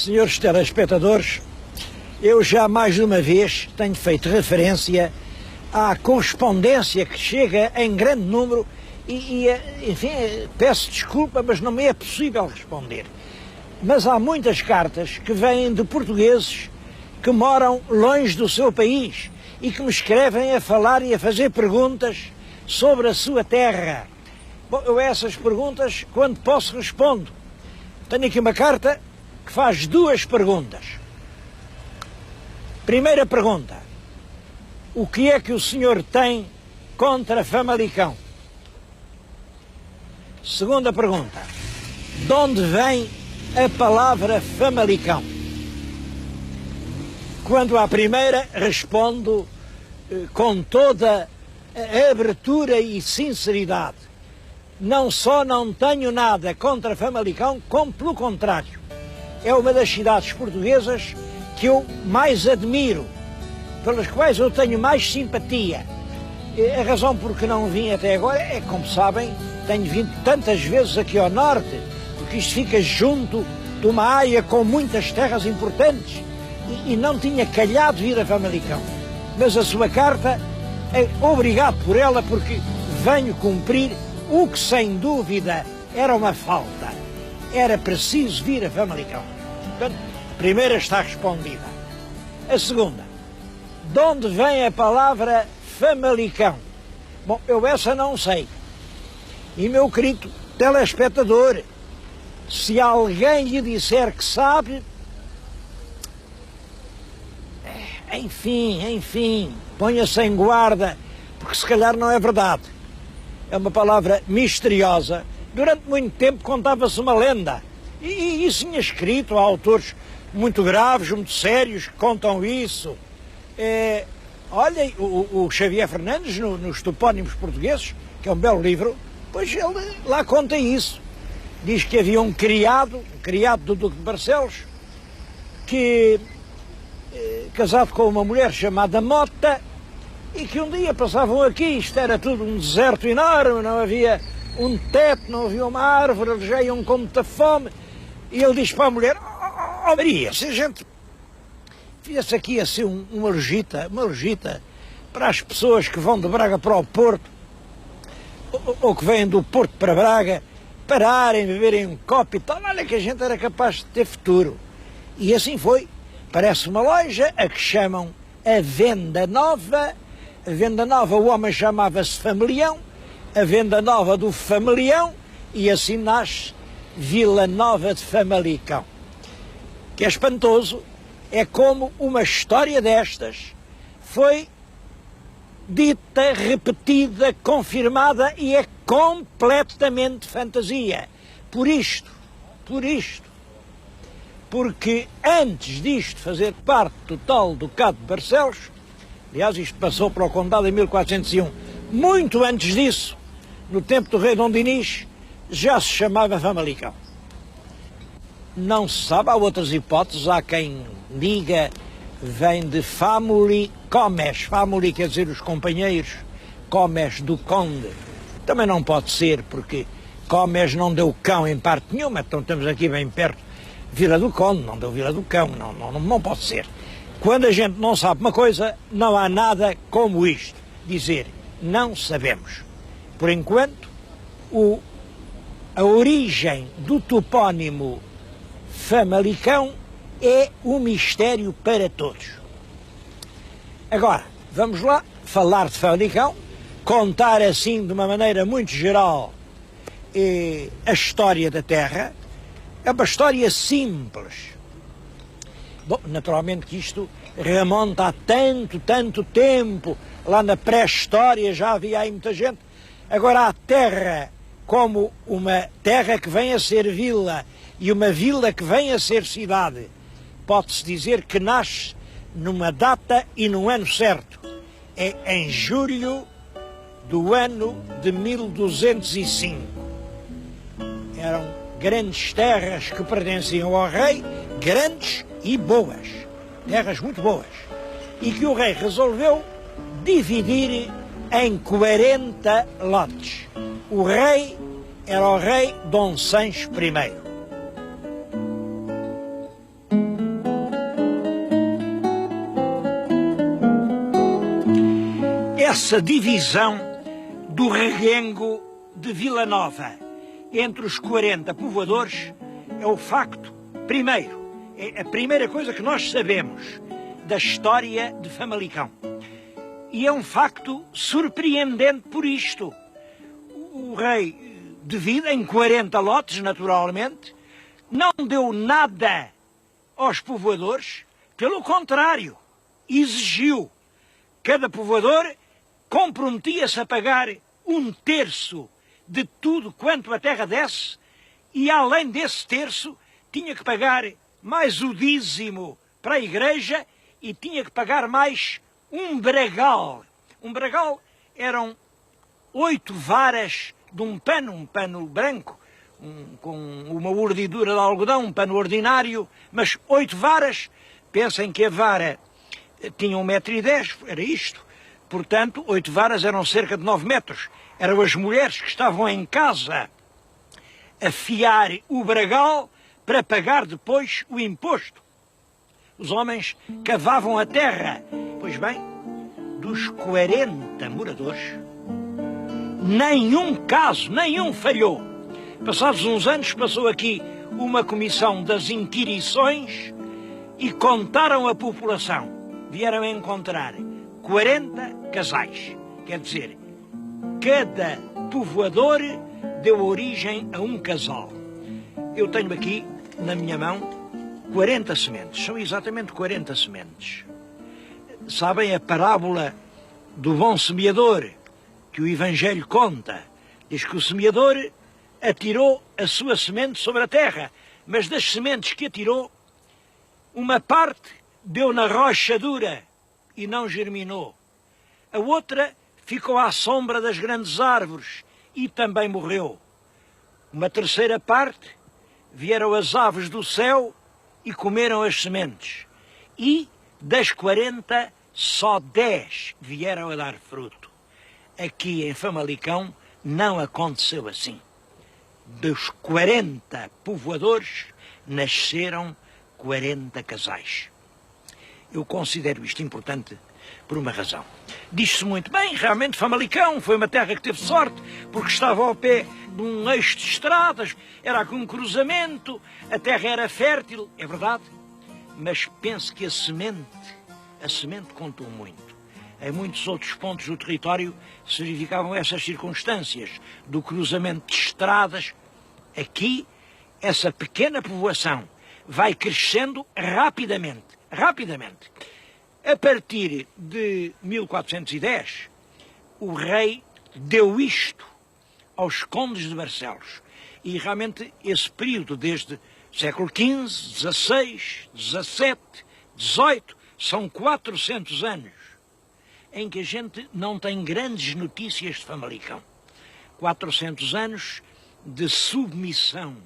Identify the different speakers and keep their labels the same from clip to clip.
Speaker 1: Senhores telespectadores, eu já mais de uma vez tenho feito referência à correspondência que chega em grande número enfim, peço desculpa, mas não me é possível responder. Mas há muitas cartas que vêm de portugueses que moram longe do seu país e que me escrevem a falar e a fazer perguntas sobre a sua terra. Bom, eu a essas perguntas, quando posso, respondo. Tenho aqui uma carta que faz duas perguntas. Primeira pergunta: o que é que o senhor tem contra Famalicão? Segunda pergunta: de onde vem a palavra Famalicão? Quando à primeira, respondo com toda a abertura e sinceridade. Não só não tenho nada contra Famalicão, como pelo contrário, é uma das cidades portuguesas que eu mais admiro, pelas quais eu tenho mais simpatia. A razão por que não vim até agora é, como sabem, tenho vindo tantas vezes aqui ao norte, porque isto fica junto de uma área com muitas terras importantes e não tinha calhado vir a Famalicão. Mas a sua carta, obrigado por ela, porque venho cumprir o que sem dúvida era uma falta. Era preciso vir a Famalicão. Portanto, a primeira está respondida. A segunda: de onde vem a palavra Famalicão? Bom, eu essa não sei. E, meu querido telespectador, se alguém lhe disser que sabe, enfim, ponha-se em guarda, porque se calhar não é verdade. É uma palavra misteriosa. Durante muito tempo contava-se uma lenda. E isso tinha escrito, há autores muito graves, muito sérios, que contam isso. Olhem, o Xavier Fernandes, nos topónimos portugueses, que é um belo livro, pois ele lá conta isso. Diz que havia um criado do Duque de Barcelos, que, casado com uma mulher chamada Mota, e que um dia passavam aqui, isto era tudo um deserto enorme, não havia um teto, não havia uma árvore, eles já iam com muita fome, e ele diz para a mulher: oh Maria, se a gente fizesse aqui assim uma lojita para as pessoas que vão de Braga para o Porto, ou que vêm do Porto para Braga, pararem, beberem um copo e tal, olha que a gente era capaz de ter futuro. E assim foi. Parece uma loja a que chamam a Venda Nova. A Venda Nova, o homem chamava-se Famelião, a Venda Nova do Famelião, e assim nasce Vila Nova de Famalicão. Que é espantoso, é como uma história destas foi dita, repetida, confirmada, e é completamente fantasia. Por isto, porque antes disto fazer parte total do Ducado de Barcelos, aliás, isto passou para o Condado em 1401, muito antes disso, no tempo do rei Dom Dinis, já se chamava Famalicão. Não se sabe, há outras hipóteses, há quem diga vem de Famuli Comes, Famuli quer dizer os companheiros, Comes do Conde. Também não pode ser, porque Comes não deu cão em parte nenhuma, então estamos aqui bem perto, Vila do Conde, não deu Vila do Cão, não pode ser. Quando a gente não sabe uma coisa, não há nada como isto, dizer não sabemos. Por enquanto, a origem do topónimo Famalicão é um mistério para todos. Agora, vamos lá falar de Famalicão, contar assim de uma maneira muito geral a história da terra. É uma história simples. Bom, naturalmente que isto remonta a tanto tempo, lá na pré-história já havia aí muita gente. Agora a terra como uma terra que vem a ser vila e uma vila que vem a ser cidade, pode-se dizer que nasce numa data e num ano certo. É em julho do ano de 1205. Eram grandes terras que pertenciam ao rei, grandes e boas, terras muito boas, e que o rei resolveu dividir em 40 lotes. O rei era o rei Dom Sancho I. essa divisão do reguengo de Vila Nova entre os 40 povoadores é o facto, primeiro, é a primeira coisa que nós sabemos da história de Famalicão. E é um facto surpreendente por isto. O rei divide em 40 lotes, naturalmente, não deu nada aos povoadores, pelo contrário, exigiu. Cada povoador comprometia-se a pagar 1/3 de tudo quanto a terra desse, e além desse terço tinha que pagar mais o dízimo para a igreja e tinha que pagar mais um bragal. Um bragal eram 8 varas de um pano branco, com uma urdidura de algodão, um pano ordinário, mas 8 varas. Pensem que a vara tinha 1,10 m, era isto. Portanto, 8 varas eram cerca de 9 metros. Eram as mulheres que estavam em casa a fiar o bragal para pagar depois o imposto. Os homens cavavam a terra. Pois bem, dos 40 moradores, nenhum falhou. Passados uns anos, passou aqui uma comissão das inquirições e contaram a população. Vieram encontrar 40 casais. Quer dizer, cada povoador deu origem a um casal. Eu tenho aqui, na minha mão, 40 sementes. São exatamente 40 sementes. Sabem a parábola do bom semeador, que o Evangelho conta? Diz que o semeador atirou a sua semente sobre a terra, mas das sementes que atirou, uma parte deu na rocha dura e não germinou. A outra ficou à sombra das grandes árvores e também morreu. Uma terceira parte vieram as aves do céu e comeram as sementes. E das 40, só 10 vieram a dar fruto. Aqui em Famalicão não aconteceu assim. Dos 40 povoadores nasceram 40 casais. Eu considero isto importante por uma razão. Diz-se muito bem, realmente Famalicão foi uma terra que teve sorte, porque estava ao pé de um eixo de estradas, era com um cruzamento, a terra era fértil, é verdade, mas penso que a semente contou muito. Em muitos outros pontos do território se verificavam essas circunstâncias do cruzamento de estradas. Aqui, essa pequena povoação vai crescendo rapidamente. A partir de 1410, o rei deu isto aos condes de Barcelos. E realmente esse período, desde século XV, XVI, XVII, XVIII, são 400 anos em que a gente não tem grandes notícias de Famalicão. 400 anos de submissão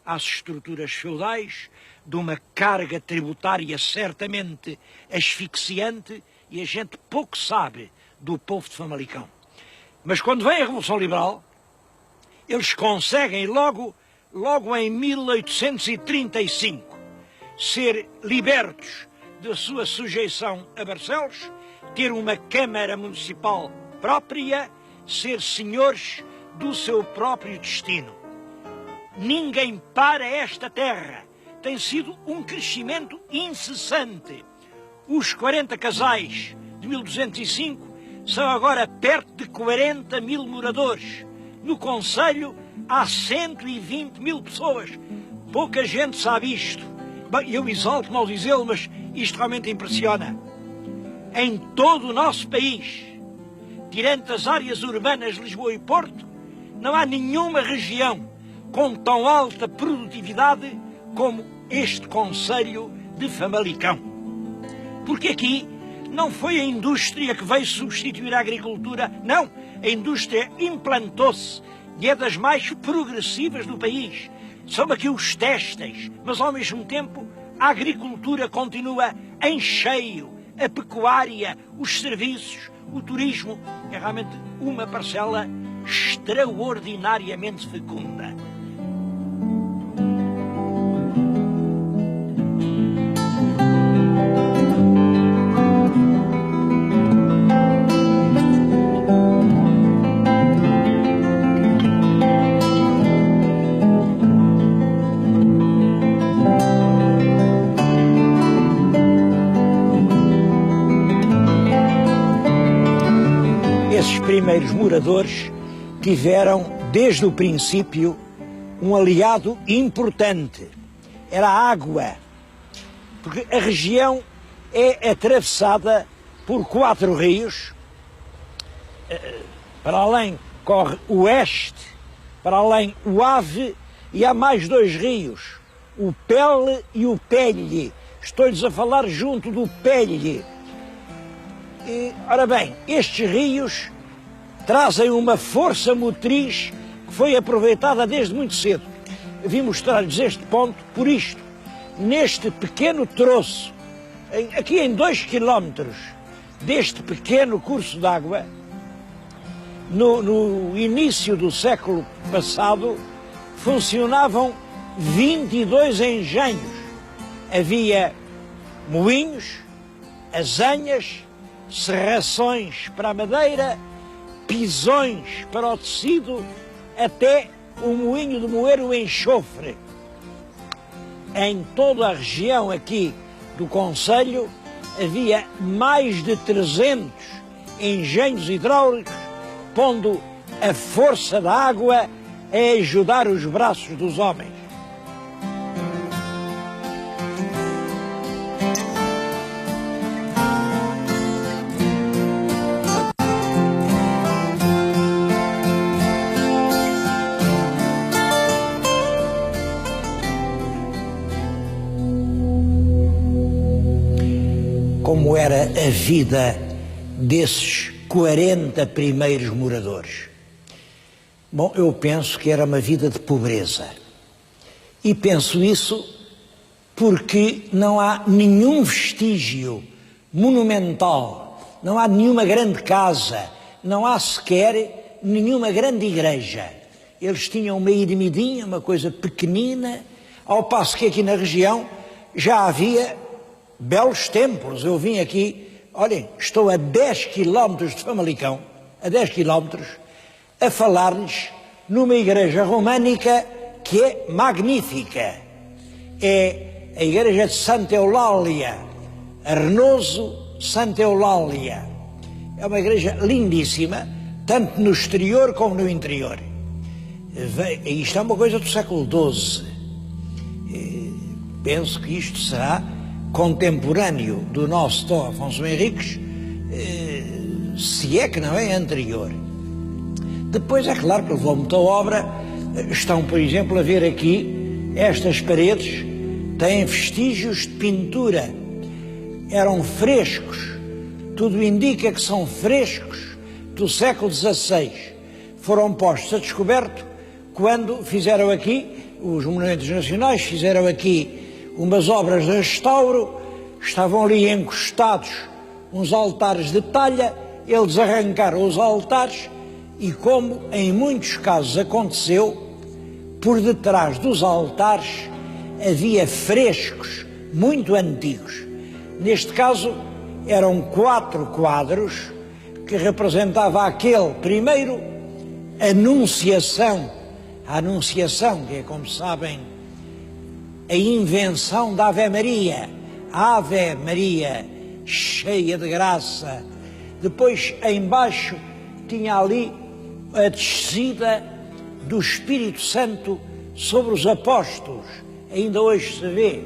Speaker 1: às estruturas feudais, de uma carga tributária certamente asfixiante, e a gente pouco sabe do povo de Famalicão. Mas quando vem a Revolução Liberal, eles conseguem logo em 1835 ser libertos da sua sujeição a Barcelos, ter uma Câmara Municipal própria, ser senhores do seu próprio destino. Ninguém para esta terra. Tem sido um crescimento incessante. Os 40 casais de 1205 são agora perto de 40 mil moradores. No concelho há 120 mil pessoas. Pouca gente sabe isto. Bem, eu exalto-me ao dizê-lo, mas isto realmente impressiona. Em todo o nosso país, tirando as áreas urbanas de Lisboa e Porto, não há nenhuma região com tão alta produtividade como este concelho de Famalicão. Porque aqui não foi a indústria que veio substituir a agricultura, não. A indústria implantou-se e é das mais progressivas do país. São aqui os têxteis, mas ao mesmo tempo a agricultura continua em cheio, a pecuária, os serviços, o turismo. É realmente uma parcela extraordinariamente fecunda. primeiros moradores tiveram, desde o princípio, um aliado importante. Era a água, porque a região é atravessada por 4 rios. Para além corre o Este, para além o Ave, e há mais 2 rios, o Pele e o Pelhe. Estou-lhes a falar junto do Pelhe. Ora bem, estes rios trazem uma força motriz que foi aproveitada desde muito cedo. Vim mostrar-lhes este ponto por isto. Neste pequeno troço, aqui em 2 quilómetros deste pequeno curso d'água, no início do século passado, funcionavam 22 engenhos. Havia moinhos, azanhas, serrações para a madeira, pisões para o tecido, até o moinho de moer o enxofre. Em toda a região aqui do concelho havia mais de 300 engenhos hidráulicos, pondo a força da água a ajudar os braços dos homens. Como era a vida desses 40 primeiros moradores? Bom, eu penso que era uma vida de pobreza. E penso isso porque não há nenhum vestígio monumental, não há nenhuma grande casa, não há sequer nenhuma grande igreja. Eles tinham uma ermidinha, uma coisa pequenina, ao passo que aqui na região já havia belos templos. Eu vim aqui, olhem, estou a 10 quilómetros de Famalicão, a 10 quilómetros, a falar-lhes numa igreja românica que é magnífica. É a igreja de Santa Eulália, Arnoso Santa Eulália. É uma igreja lindíssima, tanto no exterior como no interior. Isto é uma coisa do século XII. Penso que isto será contemporâneo do nosso Dom Afonso Henriques, se é que não é anterior. Depois é claro que levou muita obra. Estão, por exemplo, a ver aqui, estas paredes têm vestígios de pintura. Eram frescos, tudo indica que são frescos do século XVI. Foram postos a descoberto quando fizeram aqui, os monumentos nacionais fizeram aqui umas obras de restauro, estavam ali encostados uns altares de talha, eles arrancaram os altares e, como em muitos casos aconteceu, por detrás dos altares havia frescos muito antigos. Neste caso eram 4 quadros que representavam aquele primeiro, Anunciação, a Anunciação, que é, como sabem, a invenção da Ave Maria, Ave Maria, cheia de graça. Depois, embaixo, tinha ali a descida do Espírito Santo sobre os apóstolos. Ainda hoje se vê.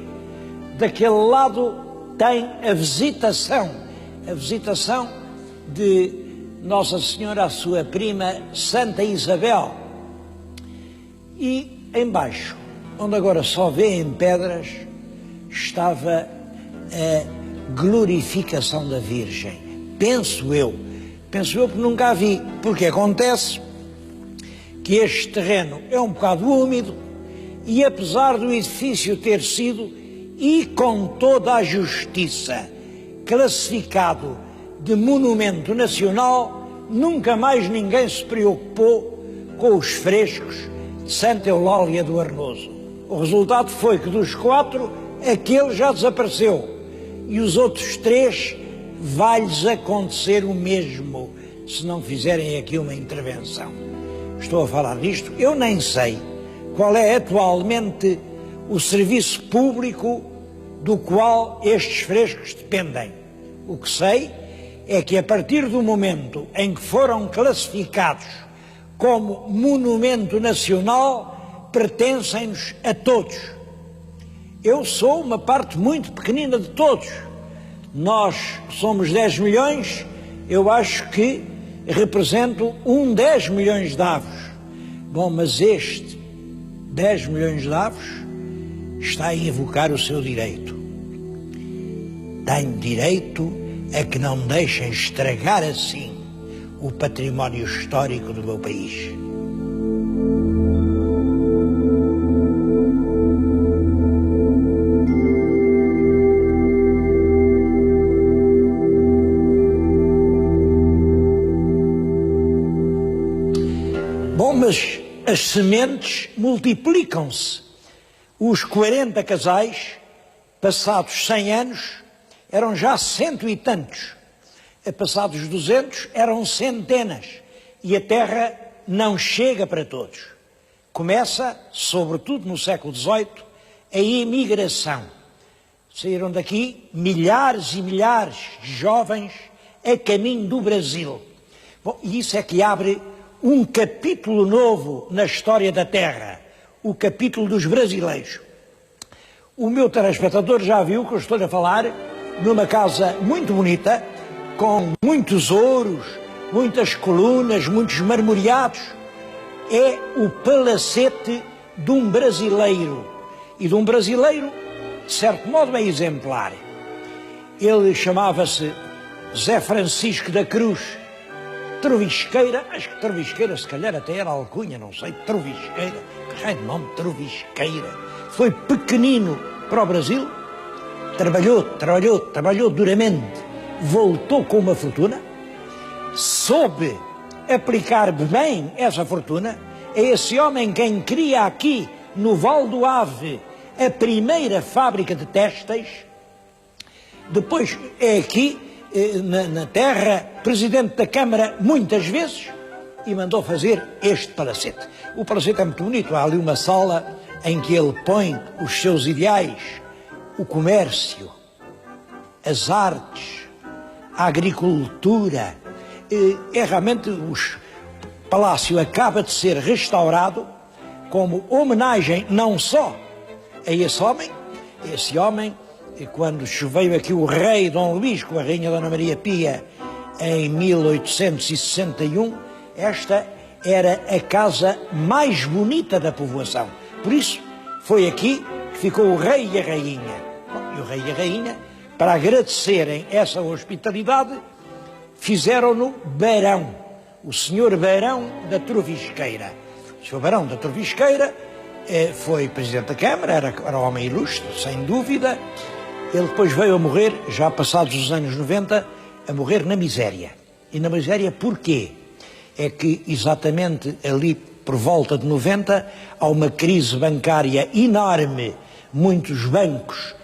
Speaker 1: Daquele lado tem a visitação de Nossa Senhora, a sua prima, Santa Isabel. E embaixo, onde agora só vê em pedras, estava a glorificação da Virgem. Penso eu porque nunca a vi, porque acontece que este terreno é um bocado úmido e, apesar do edifício ter sido, e com toda a justiça, classificado de monumento nacional, nunca mais ninguém se preocupou com os frescos de Santa Eulália do Arnoso. O resultado foi que dos 4, aquele já desapareceu, e os outros 3 vai-lhes acontecer o mesmo, se não fizerem aqui uma intervenção. Estou a falar disto, eu nem sei qual é atualmente o serviço público do qual estes frescos dependem. O que sei é que a partir do momento em que foram classificados como monumento nacional, pertencem-nos a todos. Eu sou uma parte muito pequenina de todos. Nós somos 10 milhões, eu acho que represento 10 milhões de avos. Bom, mas este 10 milhões de avos está a invocar o seu direito. Tenho direito a que não deixem estragar assim o património histórico do meu país. Bom, mas as sementes multiplicam-se. Os 40 casais, passados 100 anos, eram já 100 e tantos. Passados 200, eram centenas. E a terra não chega para todos. Começa, sobretudo no século XVIII, a imigração. Saíram daqui milhares e milhares de jovens a caminho do Brasil. Bom, e isso é que abre um capítulo novo na história da terra, o capítulo dos brasileiros. O meu telespectador já viu que eu estou a falar numa casa muito bonita, com muitos ouros, muitas colunas, muitos marmoreados. É o palacete de um brasileiro, e de um brasileiro, de certo modo, bem exemplar. Ele chamava-se Zé Francisco da Cruz Trovisqueira, acho que Trovisqueira se calhar até era alcunha, não sei, Trovisqueira, que raio de nome, Trovisqueira. Foi pequenino para o Brasil, trabalhou duramente, voltou com uma fortuna, soube aplicar bem essa fortuna. É esse homem quem cria aqui, no Val do Ave, a primeira fábrica de têxteis. Depois é aqui, na terra, presidente da Câmara muitas vezes, e mandou fazer este palacete. O palacete é muito bonito, há ali uma sala em que ele põe os seus ideais, o comércio, as artes, a agricultura. É realmente, o palácio acaba de ser restaurado como homenagem não só a esse homem, e quando veio aqui o rei Dom Luís com a rainha Dona Maria Pia em 1861, esta era a casa mais bonita da povoação. Por isso, foi aqui que ficou o rei e a rainha. Bom, e o rei e a rainha, para agradecerem essa hospitalidade, fizeram-no barão, o senhor barão da Trovisqueira. O senhor barão da Trovisqueira foi presidente da Câmara, era um homem ilustre, sem dúvida. Ele depois veio a morrer, já passados os anos 90, a morrer na miséria. E na miséria porquê? É que exatamente ali por volta de 90 há uma crise bancária enorme, muitos bancos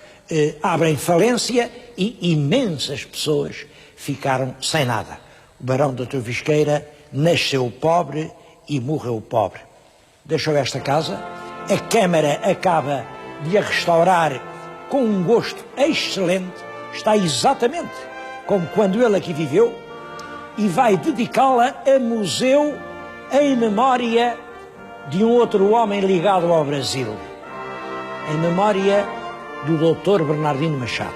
Speaker 1: abrem falência e imensas pessoas ficaram sem nada. O barão da Trovisqueira nasceu pobre e morreu pobre. Deixou esta casa, a Câmara acaba de a restaurar com um gosto excelente, está exatamente como quando ele aqui viveu, e vai dedicá-la a museu em memória de um outro homem ligado ao Brasil, em memória do Dr. Bernardino Machado.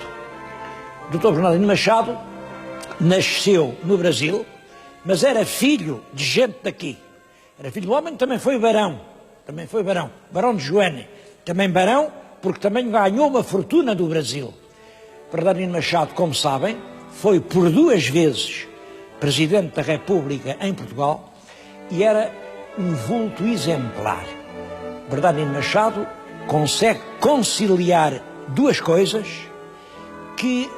Speaker 1: O Dr. Bernardino Machado nasceu no Brasil, mas era filho de gente daqui. Era filho de um homem que também foi barão, barão de Joane, também barão, porque também ganhou uma fortuna do Brasil. Bernardino Machado, como sabem, foi por 2 vezes Presidente da República em Portugal e era um vulto exemplar. Bernardino Machado consegue conciliar 2 coisas que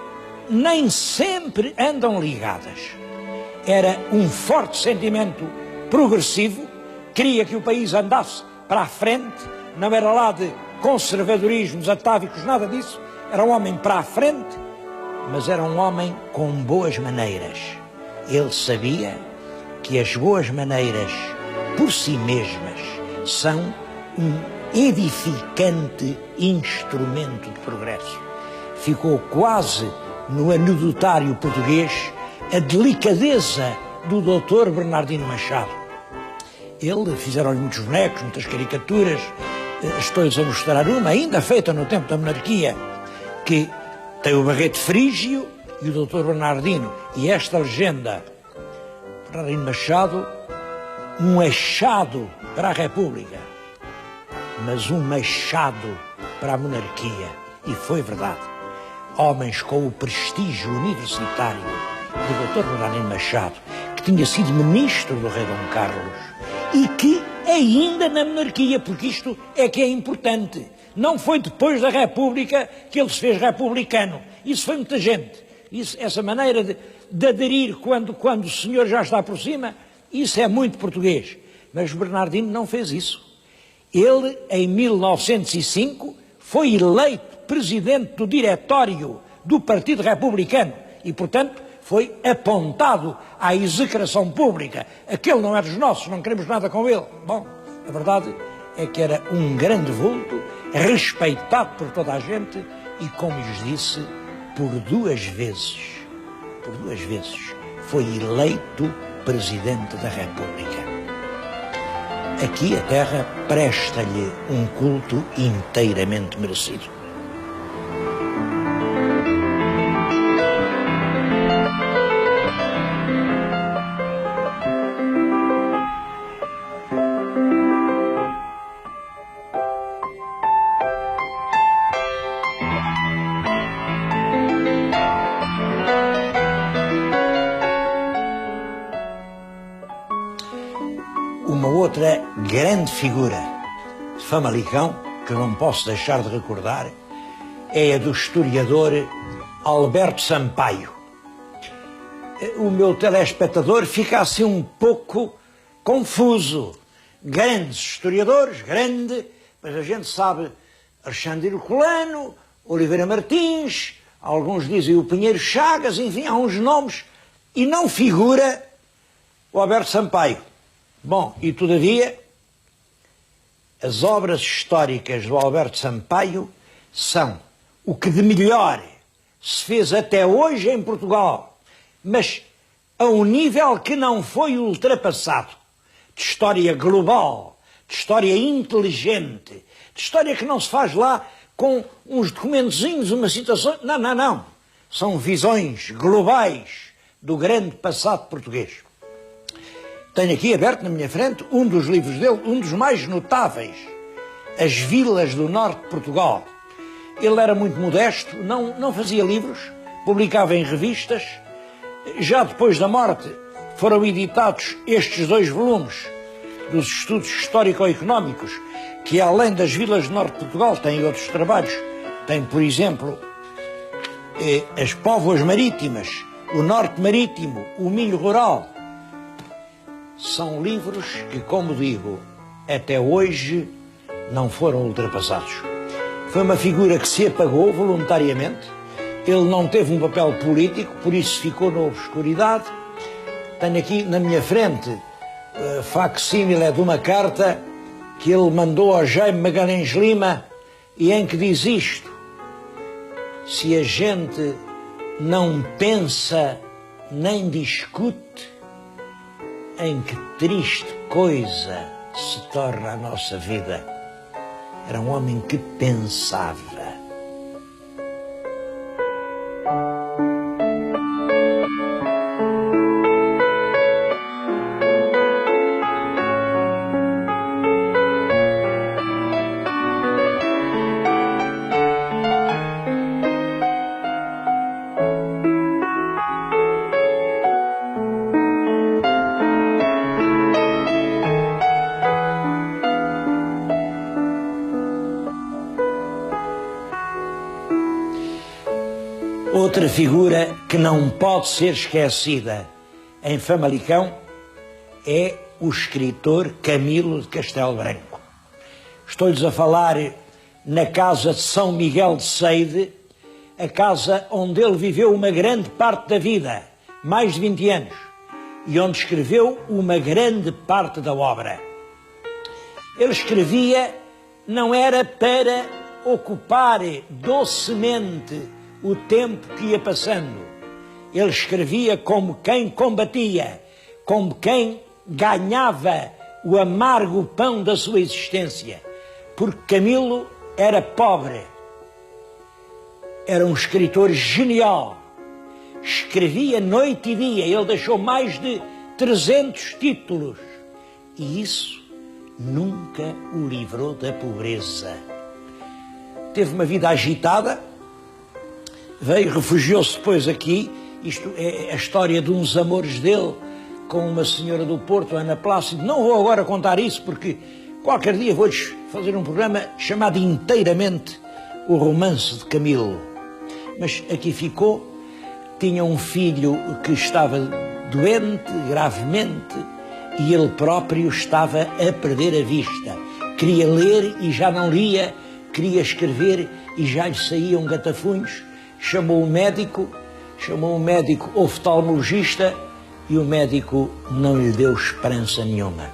Speaker 1: nem sempre andam ligadas. Era um forte sentimento progressivo, queria que o país andasse para a frente, não era lá de conservadorismos atávicos, nada disso, era um homem para a frente, mas era um homem com boas maneiras. Ele sabia que as boas maneiras, por si mesmas, são um edificante instrumento de progresso. Ficou quase no anedotário português a delicadeza do Dr. Bernardino Machado. Fizeram-lhe muitos bonecos, muitas caricaturas. Estou-lhes a mostrar uma, ainda feita no tempo da monarquia, que tem o barrete frígio e o Dr. Bernardino. E esta legenda, Bernardino Machado, um achado para a República, mas um machado para a monarquia. E foi verdade. Homens com o prestígio universitário do Dr. Bernardino Machado, que tinha sido ministro do rei Dom Carlos, e que ainda na monarquia, porque isto é que é importante, não foi depois da República que ele se fez republicano. Isso foi muita gente. Essa maneira de aderir quando o senhor já está por cima, isso é muito português. Mas Bernardino não fez isso. Ele, em 1905, foi eleito presidente do diretório do Partido Republicano e, portanto, foi apontado à execração pública. Aquele não é dos nossos, não queremos nada com ele. Bom, a verdade é que era um grande vulto, respeitado por toda a gente e, como lhes disse, por duas vezes, foi eleito Presidente da República. Aqui a terra presta-lhe um culto inteiramente merecido. Uma outra grande figura de Famalicão, que não posso deixar de recordar, é a do historiador Alberto Sampaio. O meu telespectador fica assim um pouco confuso. Grandes historiadores, mas a gente sabe Alexandre Herculano, Oliveira Martins, alguns dizem o Pinheiro Chagas, enfim, há uns nomes, e não figura o Alberto Sampaio. Bom, e todavia, as obras históricas do Alberto Sampaio são o que de melhor se fez até hoje em Portugal, mas a um nível que não foi ultrapassado, de história global, de história inteligente, de história que não se faz lá com uns documentozinhos, uma citação, não. São visões globais do grande passado português. Tenho aqui aberto na minha frente um dos livros dele, um dos mais notáveis, As Vilas do Norte de Portugal. Ele era muito modesto, não fazia livros, publicava em revistas. Já depois da morte foram editados estes 2 volumes dos estudos histórico-económicos, que além das Vilas do Norte de Portugal têm outros trabalhos. Tem, por exemplo, as Póvoas Marítimas, o Norte Marítimo, o Minho Rural. São livros que, como digo, até hoje não foram ultrapassados. Foi uma figura que se apagou voluntariamente. Ele não teve um papel político, por isso ficou na obscuridade. Tenho aqui na minha frente facsímile de uma carta que ele mandou ao Jaime Magalhães Lima e em que diz isto: se a gente não pensa nem discute, em que triste coisa se torna a nossa vida. Era um homem que pensava. Outra figura que não pode ser esquecida em Famalicão é o escritor Camilo de Castelo Branco. Estou-lhes a falar na casa de São Miguel de Seide, a casa onde ele viveu uma grande parte da vida, mais de 20 anos, e onde escreveu uma grande parte da obra. Ele escrevia, não era para ocupar docemente o tempo que ia passando. Ele escrevia como quem combatia, como quem ganhava o amargo pão da sua existência, porque Camilo era pobre, era um escritor genial, escrevia noite e dia, ele deixou mais de 300 títulos, e isso nunca o livrou da pobreza. Teve uma vida agitada, veio, refugiou-se depois aqui, isto é a história de uns amores dele, com uma senhora do Porto, Ana Plácido. Não vou agora contar isso, porque qualquer dia vou-lhes fazer um programa chamado inteiramente O Romance de Camilo. Mas aqui ficou, tinha um filho que estava doente, gravemente, e ele próprio estava a perder a vista. Queria ler e já não lia, queria escrever e já lhe saíam gatafunhos. Chamou o médico oftalmologista, e o médico não lhe deu esperança nenhuma.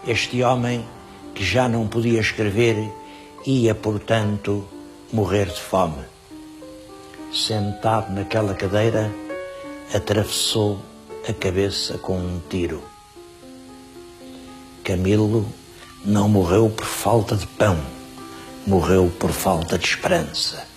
Speaker 1: Este homem, que já não podia escrever, ia, portanto, morrer de fome. Sentado naquela cadeira, atravessou a cabeça com um tiro. Camilo não morreu por falta de pão, morreu por falta de esperança.